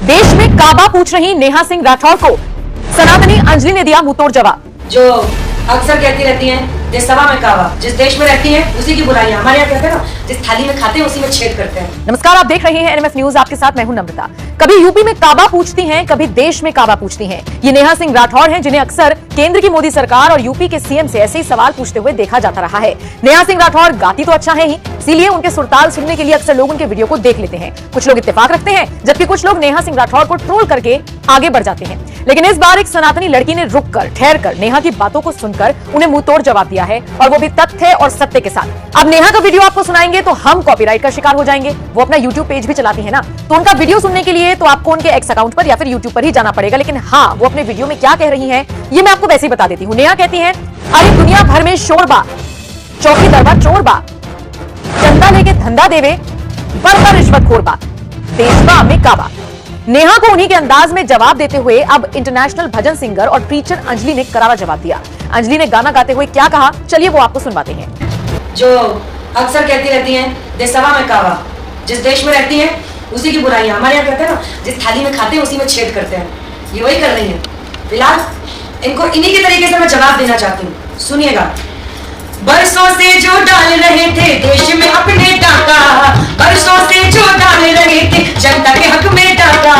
देश में काबा पूछ रही नेहा सिंह राठौर को सनातनी अंजलि ने दिया मुंहतोड़ जवाब। जो अक्सर कहती रहती हैं जिस सभा में काबा, जिस देश में रहती हैं उसी की बुराइयां। हमारे यहाँ कहते हैं ना, जिस थाली में खाते हैं उसी में छेद करते हैं। नमस्कार, आप देख रहे हैं एनएमएफ न्यूज, आपके साथ मैं हूं नम्रता। कभी यूपी में काबा पूछती हैं, कभी देश में काबा पूछती हैं। ये नेहा सिंह राठौर हैं, जिन्हें अक्सर केंद्र की मोदी सरकार और यूपी के सीएम से ऐसे ही सवाल पूछते हुए देखा जाता रहा है। नेहा सिंह राठौर गाती तो अच्छा है ही, इसीलिए उनके सुरताल सुनने के लिए अक्सर लोग उनके वीडियो को देख लेते हैं। कुछ लोग इत्तेफाक रखते हैं, जबकि कुछ लोग नेहा सिंह राठौर को ट्रोल करके आगे बढ़ जाते हैं। लेकिन इस बार एक सनातनी लड़की ने रुककर, ठहरकर नेहा की बातों को सुनकर उन्हें मुंहतोड़ जवाब दिया है, और वो भी तथ्य और सत्य के साथ। अब नेहा का वीडियो आपको सुनाएंगे तो हम कॉपीराइट का शिकार हो जाएंगे। वो अपना यूट्यूब पेज भी चलाती है ना, तो उनका वीडियो सुनने के लिए तो आपको उनके एक्स अकाउंट पर या फिर यूट्यूब पर ही जाना पड़ेगा। लेकिन हाँ, वो अपने वीडियो में क्या कह रही हैं ये मैं आपको वैसे ही बता देती हूँ। नेहा कहती हैं, अरे दुनिया भर में शोरबा, चौकी दरबा चोरबा, चंदा लेके धंधा देवे, बड़ रिश्वत खोरबा, देशबा में काबा। नेहा को उन्हीं के अंदाज में जवाब देते हुए अब इंटरनेशनल भजन सिंगर और प्रीचर अंजलि ने करारा जवाब दिया। अंजलि ने गाना गाते हुए क्या कहा, चलिए वो आपको सुनवाते हैं। जो अक्सर कहती रहती हैं जिस सभा में काबा, जिस देश में रहती हैं उसी की बुराइयां। हमारे यहाँ कहते हैं ना, जिस थाली में खाते हैं उसी में छेद करते हैं। ये वही कर रही है। फिलहाल इनको इन्हीं के तरीके से मैं जवाब देना चाहती हूँ, सुनिएगा। बरसों से जो डाल रहे थे देश में अपने डाका, बरसों से जो डाल रहे थे जनता के हक में डाका,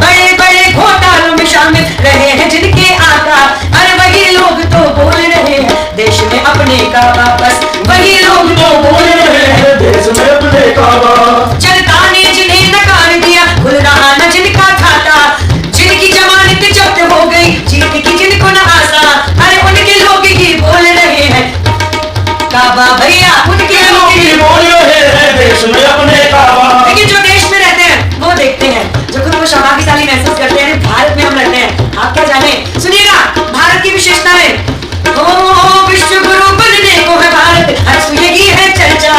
बड़े बड़े घोटालों में शामिल रहे हैं जिनके आका, अरे वही लोग तो बोल रहे हैं देश में अपने का वापस, वही लोग तो बोल रहे हैं देश में अपने का वापस। जनता ने जिन्हें नकार दिया, खुल रहा न जिनका खाता, जिनकी जमानत जब्त हो गई, जीत की जिनको न आशा, अरे उनके लोग ही बोल रहे हैं काबा भैया, उनके लोग ही बोल रहे हैं देश में अपने काबा। लेकिन जो देश में रहते हैं वो देखते हैं, जो खुद को सौभाग्यशाली महसूस करते हैं, भारत में हम रहते हैं। आप क्या जाने, सुनिएगा भारत की विशेषताएं। ओ विश्व गुरु बनने को है भारत, हर सुनेगी है चर्चा,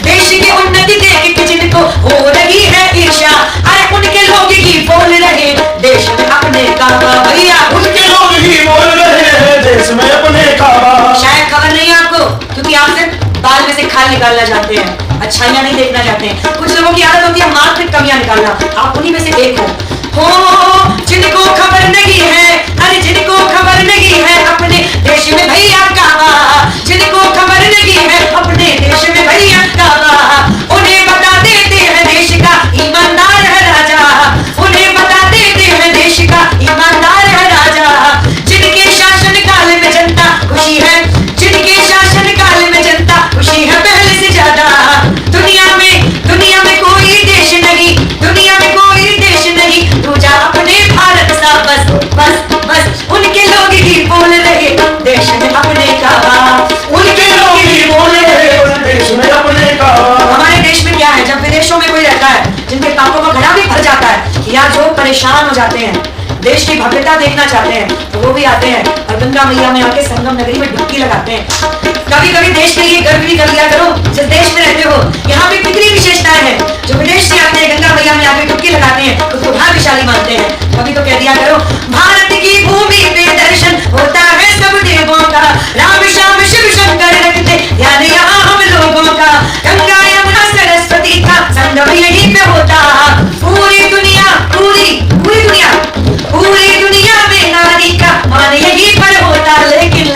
देश की उन्नति देख के जिनको हो रही है ईर्ष्या, अरे उनके लोग ही बोल रहे देश में अपने काबा भैया, उनके लोग ही बोल रहे हैं देश में अपने काबा। शायद खबर नहीं है आपको, क्योंकि आप सिर्फ बाल में से खाल निकालना चाहते हैं, अच्छाइयां नहीं देखना चाहते हैं। कुछ लोगों की आदत होती है मात्र कमियां निकालना, आप उन्हीं में से एक हो। जिनको खबर नहीं है, अरे जिनको खबर नहीं है अपने देश में भैया काबा, जिनको खबर नहीं है अपने देश में भैया काबा, उन्हें बता देते हैं देश का ईमानदार है राजा, उन्हें बता देते हैं देश का ईमानदार है राजा, जिनके शासन काल में जनता खुशी है, जिनके शासन काल में जनता खुशी है पहले से ज्यादा। दुनिया में कोई देश नहीं, दुनिया में कोई देश नहीं दूजा अपने भारत सा, बस बस बस उनके लोग ही बोल रहे देश में अपने काबा, उनके लोग ही बोल रहे देश में अपने काबा। हमारे देश में क्या है, जब विदेशों में कोई रहता है जिनके पापों का घड़ा भी भर जाता है, या जो परेशान हो जाते हैं, देश की भव्यता देखना चाहते हैं, तो वो भी आते हैं और गंगा मैया में आके संगम नगरी में डुबकी लगाते हैं। कभी कभी देश के लिए गर्व भी कर लिया करो, जिस देश में रहते हो यहाँ पे कितनी विशेषताएं हैं। जो विदेश से आते हैं गंगा मैया में आके डुबकी लगाते हैं, उसको भाग्यशाली मानते हैं। कभी तो कह दिया करो, भारत की भूमि पे दर्शन होता है सब देवों का, राम श्याम शिव शंकर रखते ध्यान यहाँ हम लोगों का, गंगा यमुना सरस्वती का संगम यहीं पे होता, पूरी दुनिया में नारी का मान यहीं पर होता। लेकिन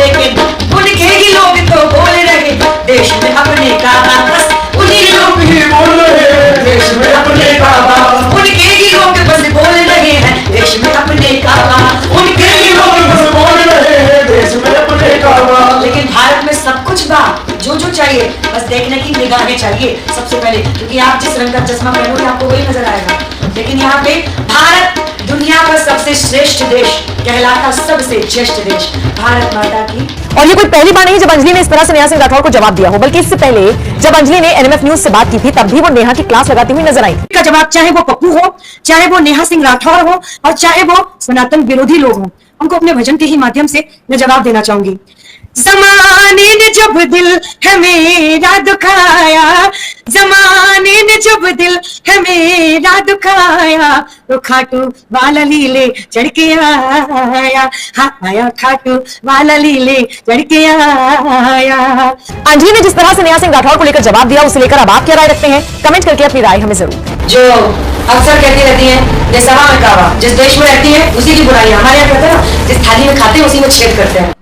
उनके ही लोग तो बोल रहे देश में अपने का बस, उन्हीं लोग ही बोल रहे देश में अपने का, उनके ही लोग बस बोल रहे हैं देश में अपने का, उनके ही लोग बस बोल रहे हैं देश में अपने का। लेकिन भारत में सब कुछ बा, जो चाहिए, बस देखने की निगाहें चाहिए सबसे पहले, क्योंकि आप जिस रंग का चश्मा पहनोगे आपको वही नजर आएगा। लेकिन यहाँ पे भारत दुनिया का सबसे श्रेष्ठ देश कहलाता, सबसे श्रेष्ठ देश भारत माता की। और ये कोई पहली बार नहीं जब अंजलि ने इस तरह से नेहा सिंह राठौर को जवाब दिया हो, बल्कि इससे पहले जब अंजलि ने एनएमएफ न्यूज से बात की थी तब भी वो नेहा की क्लास लगाती हुई नजर आई थी। का जवाब चाहे वो पप्पू हो, चाहे वो नेहा सिंह राठौर हो, और चाहे वो सनातन विरोधी लोग हो, उनको अपने भजन के ही माध्यम से मैं जवाब देना चाहूंगी। जमाने ने जब दिल है मेरा दुखाया, जमाने ने जब दिल है मेरा दुखाया, तो खाटू वाला लीले चढ़ के आया, हाँ आया खाटू वाला लीले चढ़ के आया। अंजलि ने जिस तरह से नेहा सिंह राठौर को लेकर जवाब दिया, उसे लेकर अब आप क्या राय रखते हैं? कमेंट करके अपनी राय हमें जरूर। जो अक्सर कहती रहती हैं देश सभा में कावा, जिस देश में रहती हैं उसी की बुराइयां। हमारे यहाँ कहते हैं ना, जिस थाली में खाते हैं उसी में छेद करते हैं।